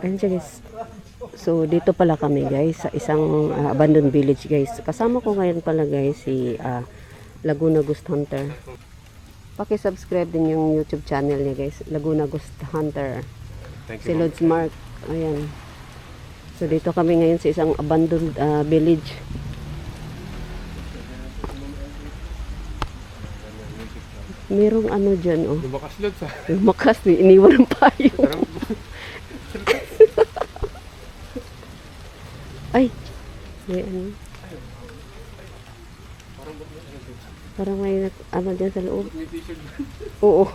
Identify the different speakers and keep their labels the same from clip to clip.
Speaker 1: Ayun siya guys. So dito pala kami guys sa isang abandoned village guys. Kasama ko ngayon pala guys si Laguna Ghost Hunter. Paki-subscribe din yung YouTube channel niya guys, Laguna Ghost Hunter. Si Lods Mark. Ayan. So dito kami ngayon sa isang abandoned village. Merong ano dyan oh.
Speaker 2: Lumakas Lods ha.
Speaker 1: Lumakas, iniwan ng payo. Ay, may ano. Parang may ano dyan sa loob. Oo.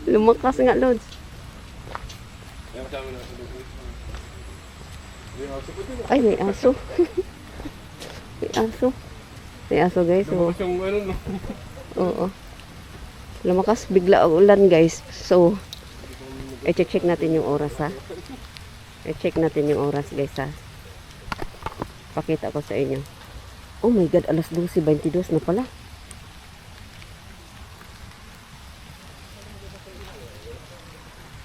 Speaker 1: Lumakas nga, Lods. Ay, may aso. May aso. May aso, guys.
Speaker 2: Lumakas yung ano, no?
Speaker 1: Oo. Lumakas bigla ang ulan, guys. So, i-check natin yung oras, ha. I-check natin yung oras, guys, ha. Pakita ko sa inyo. Oh my God, alas 12:22 na pala.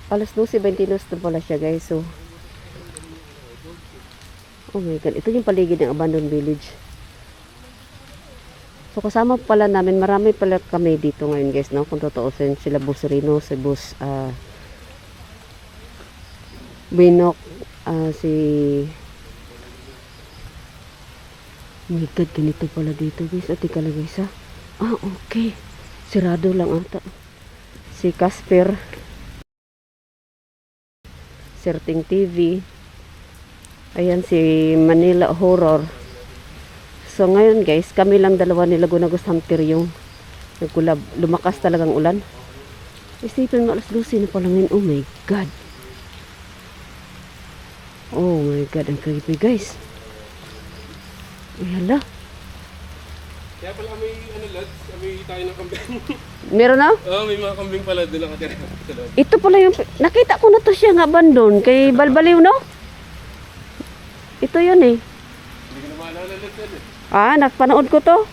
Speaker 1: Alas 12:22 na pala siya, guys. So, oh my God, ito yung paligid ng abandoned village. So, kasama pala namin, marami pala kami dito ngayon, guys, no? Kung totoosin, sila Boss Rino, si Boss Binok, si oh my God, ganito pala dito guys. Ati ka lang guys ha. Okay. Sirado lang ata. Si Casper, Serting TV. Ayan si Manila Horror. So ngayon guys, kami lang dalawa ni Laguna Ghost Hunter yung nagkulab. Lumakas talagang ulan. Isipin mo, alas 12 na pala ngayon. Oh my God. Oh my God, ang creepy guys. Ay, hala.
Speaker 2: Kaya pala may ano Lods, may tayo ng kambing.
Speaker 1: Meron na?
Speaker 2: Oo, may mga kambing pala doon nakatira sa loob.
Speaker 1: Ito pala yung, nakita ko na to siya nga abandon kay Balbaliw, no? Ito yun eh.
Speaker 2: Hindi ko na maalala Lods yan eh.
Speaker 1: Napanood ko to.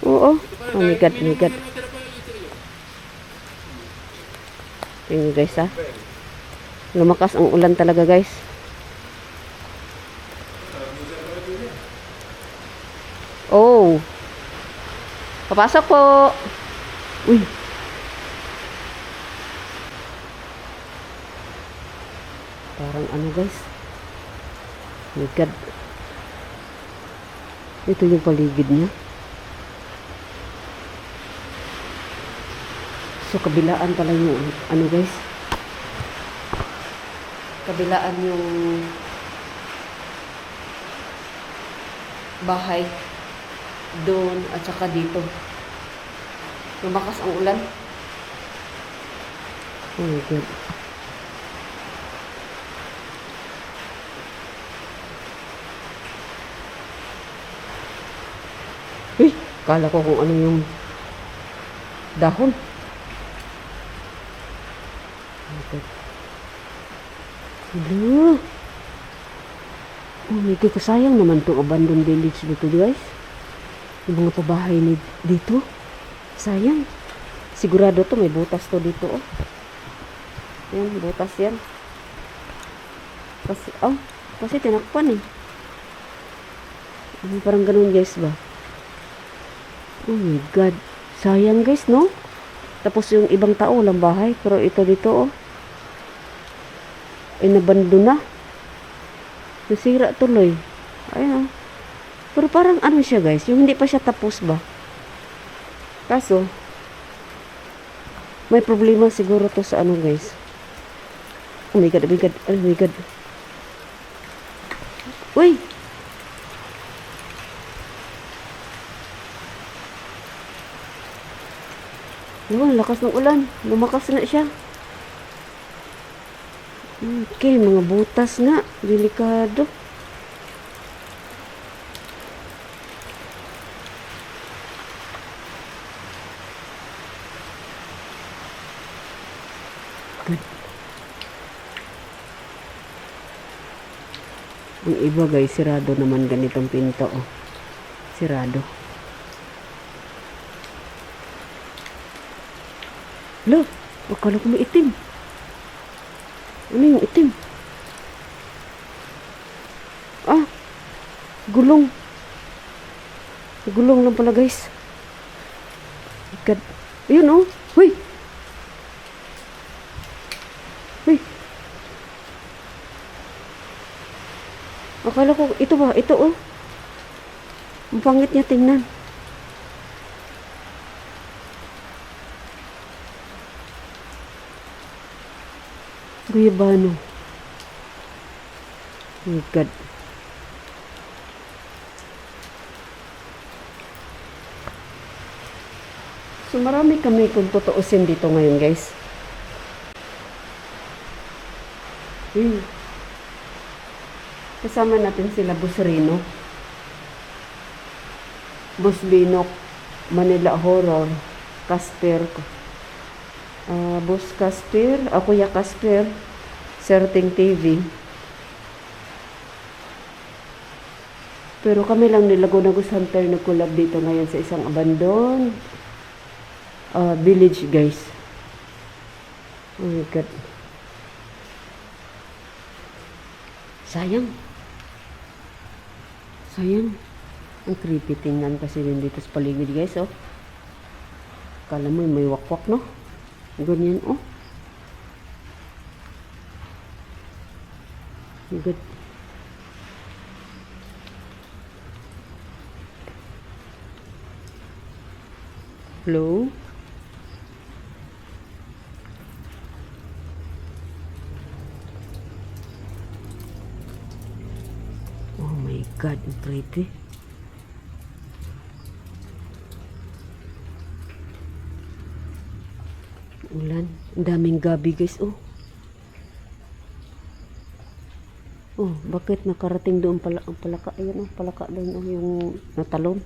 Speaker 1: Oo. Oh my God, my God. Tingnan guys ha. Lumakas ang ulan talaga guys. Oh. Papasok po. Uy. Parang ano guys. My God. Ito yung paligid niya. So kabilaan pala yung ano guys. Kabilaan yung bahay doon at saka dito. Lumakas ang ulan. Oh my God. Kala ko kung ano yung dahon. Oh my God. Hello. Oh my God, sayang naman itong abandoned village dito guys. Yung mga pabahay dito. Sayang. Sigurado to may butas to dito oh. Yan, butas yan. Kasi tinakpan eh. Parang ganun guys ba? Oh my God. Sayang guys no? Tapos yung ibang tao walang bahay. Pero ito dito oh. Ay nabando na. Nasira tuloy. Ayun oh. Pero parang ano siya guys, yung hindi pa siya tapos ba? Kaso, may problema siguro to sa ano guys. Oh my God, oh my God, oh my God. Uy! Yun, lakas ng ulan. Lumakas na siya. Okay, mga butas nga. Delikado. Good. Ang iba guys, sirado naman ganitong pinto. Oh. Sirado. Hala, akala ko may itim. Ano yung itim? Ah, gulong. Gulong lang pala guys. God. Ayun oh. Huy. Huy. Akala ko, ito ba? Ito oh. Ang pangit niya tingnan. Guyabano. Oh my God. So marami kami kung tutuusin dito ngayon guys. Kasama natin sila Busrino, Busbinok, Manila Horror, Casper, Bus Casper, Kuya Casper, Serting TV. Pero kami lang nila Laguna Ghost Hunter nag-collab dito ngayon sa isang abandon village guys. Oh my God. Sayang. Sayang. Ang creepy tingnan kasi din dito sa paligid guys oh. Kala mo may wakwak no? Ganyan oh. Good. Hello? Oh my God, ang pretty. Ulan. Ang daming gabi guys, oh. Oh, bakit nakarating doon pala ang palaka? Ayan oh, palaka doon oh, yung natalon.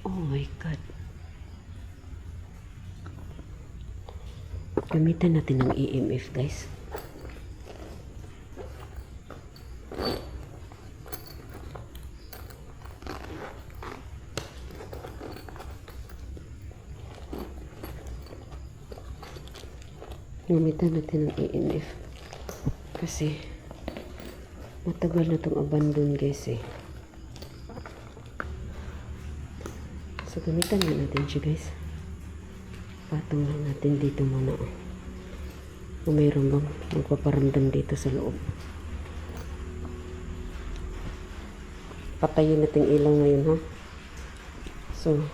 Speaker 1: Oh my God. Gamitan natin ng EMF guys. Gamitan natin ng EMF. Kasi matagal na itong abandon guys eh. So gamitan na natin siya guys. Patong lang natin dito muna. Kung mayroon bang magpaparamdam dito sa loob. Patayin natin ilaw ngayon ha. So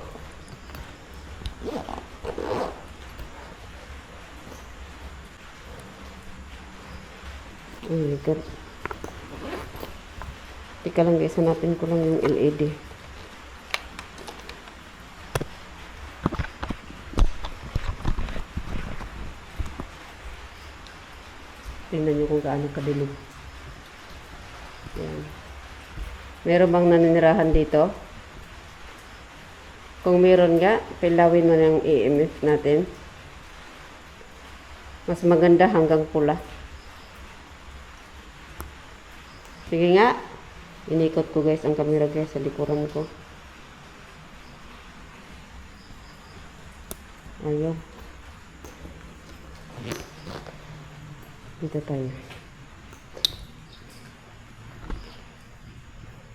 Speaker 1: oh my God. Tika lang guys, hanapin ko lang yung LED. Tingnan nyo kung gaano kadilim. Yan. Meron bang naninirahan dito? Kung meron nga, pilawin mo ng EMF natin. Mas maganda hanggang pula. Sige nga. Inikot ko guys ang camera guys sa likuran ko. Ayaw. Dito tayo.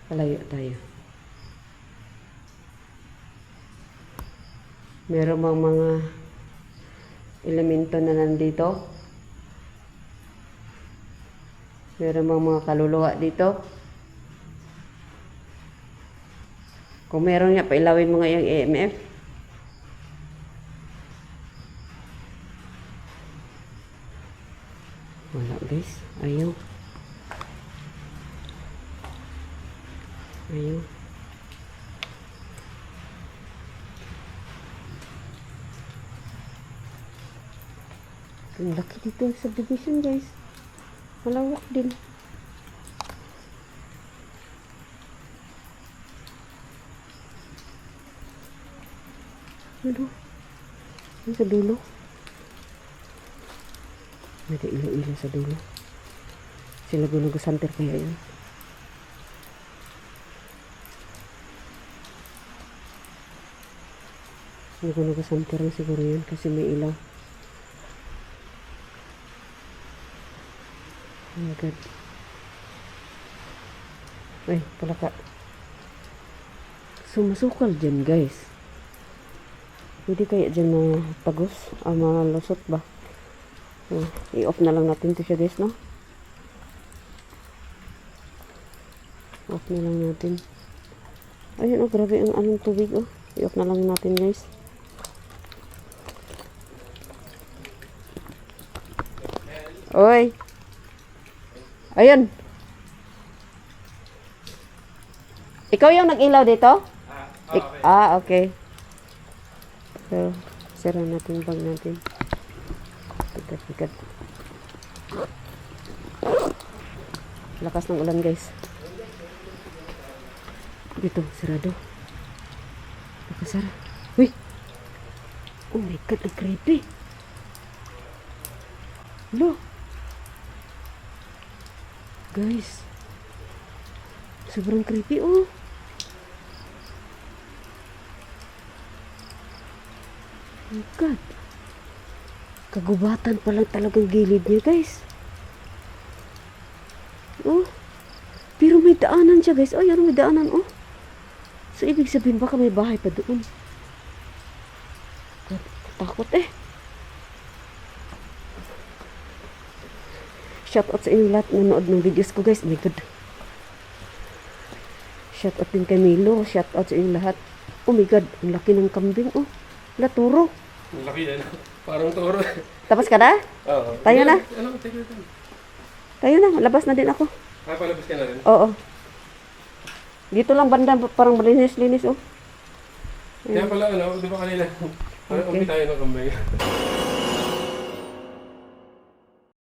Speaker 1: Palayo tayo. Meron bang mga elemento na nandito? Meron bang mga kaluluwa dito? Kung meron nga, pailawin mo nga yung EMF. Wala guys. Ayaw. Ayaw. Ang laki dito sa subdivision guys. Malawak din. Ano? Ano sa dulo? May ilo-ilo sa dulo. Sila Laguna Ghost Hunter kaya yun. Nagunagusanter na siguro yan kasi may ilaw. Oh my God. Ay, palaka. Sumasukal dyan, guys. Pwede kaya dyan matagos? Malusot ba? So, i-off na lang natin to siya, guys, no? Off na lang natin. Ayun, oh, grabe ang anong tubig, oh. I-off na lang natin, guys. Oy! Ayun! Ikaw yung nag-ilaw dito? Okay. So, sira natin yung bag natin. Pikat. Lakas ng ulan, guys. Dito, sarado. Nakasara. Uy! Oh my God, ang creepy. Lo! Guys. Sobrang creepy, oh. Oh my God. Kagubatan pa lang talagang gilid niya, guys. Oh. Pero may daanan siya, guys. Oh, yan, may daanan, oh. So, ibig sabihin, baka may bahay pa doon. God, takot eh. Shoutout sa inyong lahat nanood ng videos ko, guys. Oh my God. Shoutout din kay Milo. Shoutout sa inyong lahat. Oh my God, ang laki ng kambing, oh. Laturo.
Speaker 2: Ang laki yan. Parang toro.
Speaker 1: Tapos ka na?
Speaker 2: Oo.
Speaker 1: Tayo na?
Speaker 2: Ano, take your time.
Speaker 1: Tayo na, labas na din ako.
Speaker 2: Palabas ka na rin.
Speaker 1: Oo. Dito lang banda, parang malinis-linis, oh.
Speaker 2: Kaya pala, di ba kanina? Parang umpi tayo ng kambay.